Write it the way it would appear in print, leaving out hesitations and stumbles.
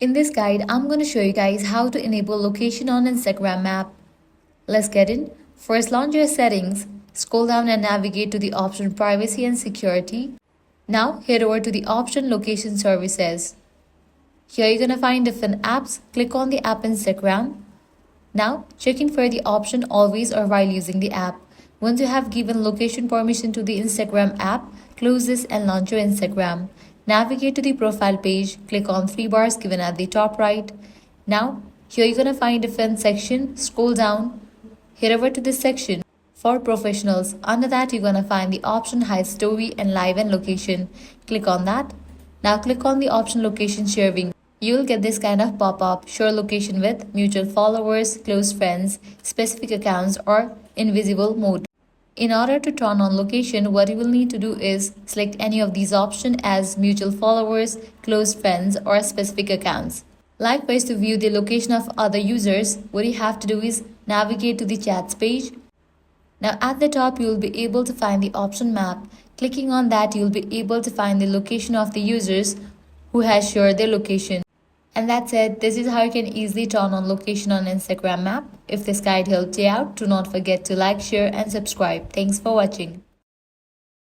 In this guide, I'm going to show you guys how to enable location on Instagram map. Let's get in. First, launch your settings. Scroll down and navigate to the option Privacy and Security. Now, head over to the option Location Services. Here you're going to find different apps. Click on the app Instagram. Now, checking for the option Always or while using the app. Once you have given location permission to the Instagram app, close this and launch your Instagram. Navigate to the profile page, click on three bars given at the top right. Now, here you're going to find different section, scroll down, head over to this section for professionals. Under that, you're going to find the option Hide Story and Live and Location. Click on that. Now click on the option Location Sharing. You'll get this kind of pop-up, share location with mutual followers, close friends, specific accounts or invisible mode. In order to turn on location, what you will need to do is select any of these options as mutual followers, close friends or specific accounts. Likewise, to view the location of other users, what you have to do is navigate to the chats page. Now at the top, you will be able to find the option map. Clicking on that, you will be able to find the location of the users who has shared their location. And that's it. This is how you can easily turn on location on Instagram map. If this guide helped you out, do not forget to like, share and subscribe. Thanks for watching.